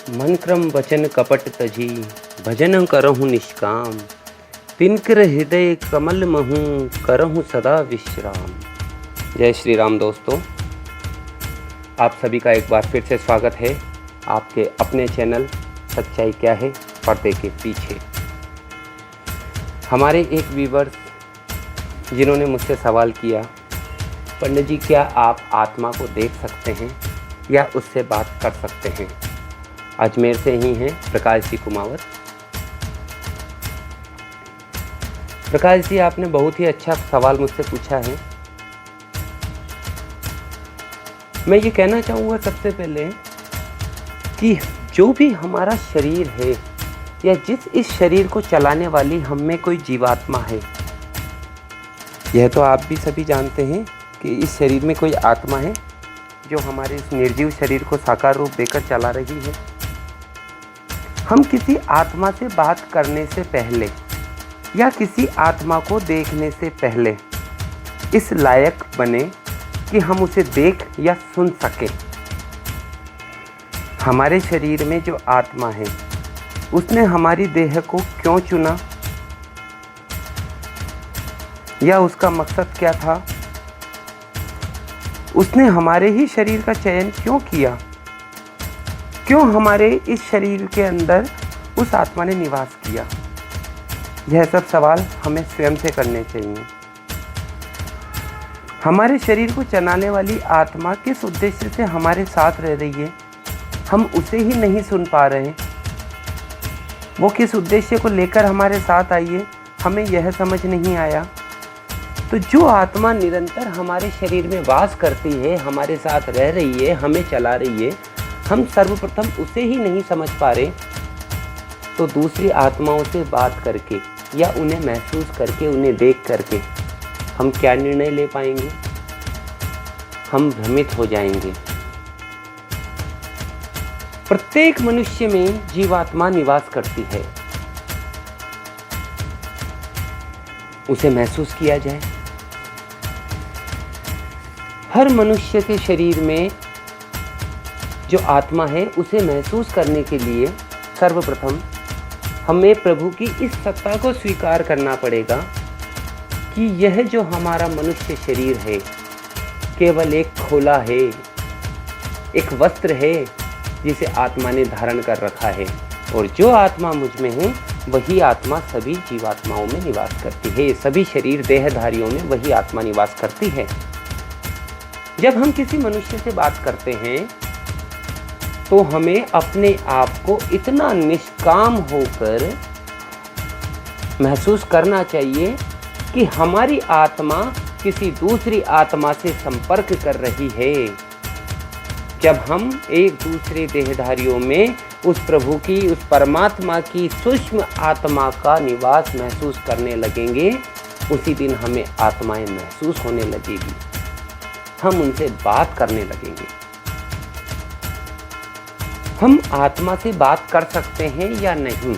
मन क्रम वचन कपट तजी, भजन करहु निष्काम। तिनकर हृदय कमल महू, करहु सदा विश्राम। जय श्री राम दोस्तों, आप सभी का एक बार फिर से स्वागत है आपके अपने चैनल सच्चाई क्या है पर्दे के पीछे। हमारे एक व्यूअर्स जिन्होंने मुझसे सवाल किया, पंडित जी क्या आप आत्मा को देख सकते हैं या उससे बात कर सकते हैं। अजमेर से ही हैं प्रकाश जी कुमावत। प्रकाश जी, आपने बहुत ही अच्छा सवाल मुझसे पूछा है। मैं ये कहना चाहूँगा सबसे पहले कि जो भी हमारा शरीर है या जिस इस शरीर को चलाने वाली हम में कोई जीवात्मा है, यह तो आप भी सभी जानते हैं कि इस शरीर में कोई आत्मा है जो हमारे इस निर्जीव शरीर को साकार रूप देकर चला रही है। हम किसी आत्मा से बात करने से पहले या किसी आत्मा को देखने से पहले इस लायक बने कि हम उसे देख या सुन सकें। हमारे शरीर में जो आत्मा है उसने हमारी देह को क्यों चुना या उसका मकसद क्या था, उसने हमारे ही शरीर का चयन क्यों किया, क्यों हमारे इस शरीर के अंदर उस आत्मा ने निवास किया। यह सब सवाल हमें स्वयं से करने चाहिए। हमारे शरीर को चलाने वाली आत्मा किस उद्देश्य से हमारे साथ रह रही है, हम उसे ही नहीं सुन पा रहे। वो किस उद्देश्य को लेकर हमारे साथ आई है, हमें यह समझ नहीं आया। तो जो आत्मा निरंतर हमारे शरीर में वास करती है, हमारे साथ रह रही है, हमें चला रही है, हम सर्वप्रथम उसे ही नहीं समझ पा रहे, तो दूसरी आत्माओं से बात करके या उन्हें महसूस करके, उन्हें देख करके हम क्या निर्णय ले पाएंगे। हम भ्रमित हो जाएंगे। प्रत्येक मनुष्य में जीवात्मा निवास करती है, उसे महसूस किया जाए। हर मनुष्य के शरीर में जो आत्मा है उसे महसूस करने के लिए सर्वप्रथम हमें प्रभु की इस सत्ता को स्वीकार करना पड़ेगा कि यह जो हमारा मनुष्य शरीर है केवल एक खोला है, एक वस्त्र है जिसे आत्मा ने धारण कर रखा है, और जो आत्मा मुझ में है वही आत्मा सभी जीवात्माओं में निवास करती है। सभी शरीर देहधारियों में वही आत्मा निवास करती है। जब हम किसी मनुष्य से बात करते हैं तो हमें अपने आप को इतना निष्काम होकर महसूस करना चाहिए कि हमारी आत्मा किसी दूसरी आत्मा से संपर्क कर रही है। जब हम एक दूसरे देहधारियों में उस प्रभु की, उस परमात्मा की सूक्ष्म आत्मा का निवास महसूस करने लगेंगे, उसी दिन हमें आत्माएं महसूस होने लगेगी, हम उनसे बात करने लगेंगे। हम आत्मा से बात कर सकते हैं या नहीं?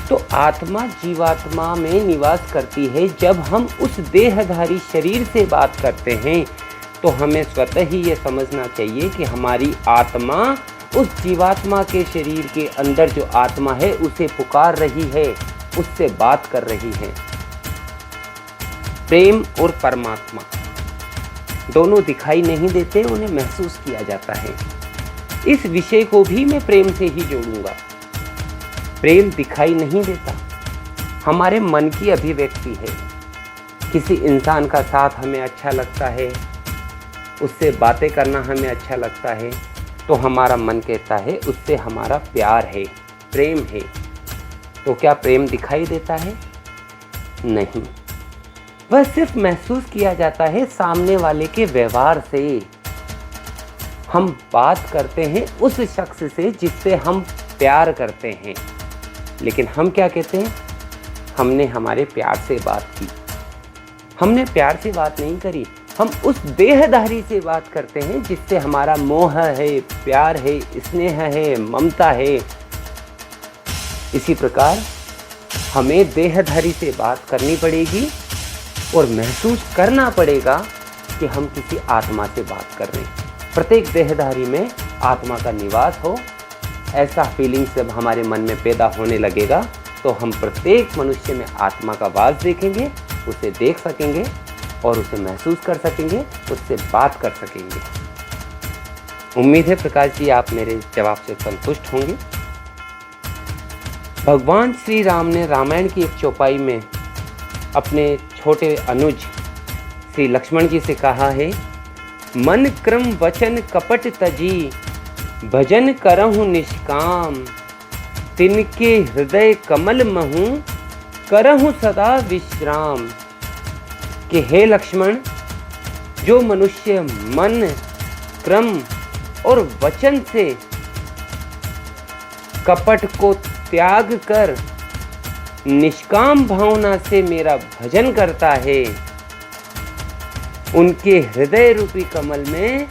तो आत्मा जीवात्मा में निवास करती है। जब हम उस देहधारी शरीर से बात करते हैं तो हमें स्वतः ही ये समझना चाहिए कि हमारी आत्मा उस जीवात्मा के शरीर के अंदर जो आत्मा है उसे पुकार रही है, उससे बात कर रही है। प्रेम और परमात्मा दोनों दिखाई नहीं देते, उन्हें महसूस किया जाता है। इस विषय को भी मैं प्रेम से ही जोड़ूंगा। प्रेम दिखाई नहीं देता, हमारे मन की अभिव्यक्ति है। किसी इंसान का साथ हमें अच्छा लगता है, उससे बातें करना हमें अच्छा लगता है, तो हमारा मन कहता है उससे हमारा प्यार है, प्रेम है। तो क्या प्रेम दिखाई देता है? नहीं, वह सिर्फ महसूस किया जाता है सामने वाले के व्यवहार से। हम बात करते हैं उस शख्स से जिससे हम प्यार करते हैं, लेकिन हम क्या कहते हैं? हमने हमारे प्यार से बात की। हमने प्यार से बात नहीं करी, हम उस देहधारी से बात करते हैं जिससे हमारा मोह है, प्यार है, स्नेह है, ममता है। इसी प्रकार हमें देहधारी से बात करनी पड़ेगी और महसूस करना पड़ेगा कि हम किसी आत्मा से बात कर रहे हैं। प्रत्येक देहधारी में आत्मा का निवास हो, ऐसा फीलिंग्स जब हमारे मन में पैदा होने लगेगा तो हम प्रत्येक मनुष्य में आत्मा का वास देखेंगे, उसे देख सकेंगे और उसे महसूस कर सकेंगे, उससे बात कर सकेंगे। उम्मीद है प्रकाश जी आप मेरे जवाब से संतुष्ट होंगे। भगवान श्री राम ने रामायण की एक चौपाई में अपने छोटे अनुज श्री लक्ष्मण जी से कहा है, मन क्रम वचन कपट तजी, भजन करहु निष्काम, तिनके हृदय कमल महु, करहु सदा विश्राम। कि हे लक्ष्मण, जो मनुष्य मन क्रम और वचन से कपट को त्याग कर निष्काम भावना से मेरा भजन करता है, उनके हृदय रूपी कमल में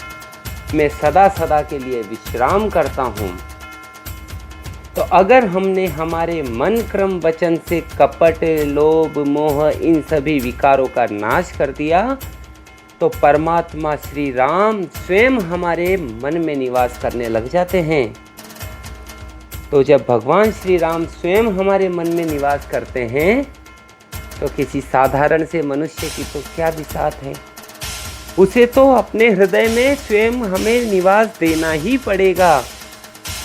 मैं सदा सदा के लिए विश्राम करता हूँ। तो अगर हमने हमारे मन क्रम वचन से कपट, लोभ, मोह इन सभी विकारों का नाश कर दिया तो परमात्मा श्री राम स्वयं हमारे मन में निवास करने लग जाते हैं। तो जब भगवान श्री राम स्वयं हमारे मन में निवास करते हैं तो किसी साधारण से मनुष्य की तो क्या बिसात है, उसे तो अपने हृदय में स्वयं हमें निवास देना ही पड़ेगा।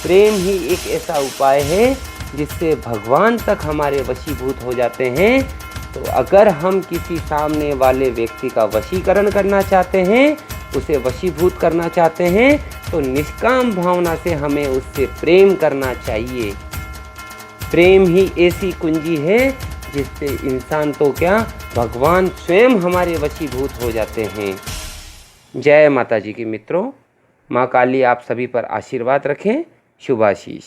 प्रेम ही एक ऐसा उपाय है जिससे भगवान तक हमारे वशीभूत हो जाते हैं। तो अगर हम किसी सामने वाले व्यक्ति का वशीकरण करना चाहते हैं, उसे वशीभूत करना चाहते हैं, तो निष्काम भावना से हमें उससे प्रेम करना चाहिए। प्रेम ही ऐसी कुंजी है जिससे इंसान तो क्या, भगवान स्वयं हमारे वशीभूत हो जाते हैं। जय माता जी की मित्रों, माँ काली आप सभी पर आशीर्वाद रखें। शुभाशीष।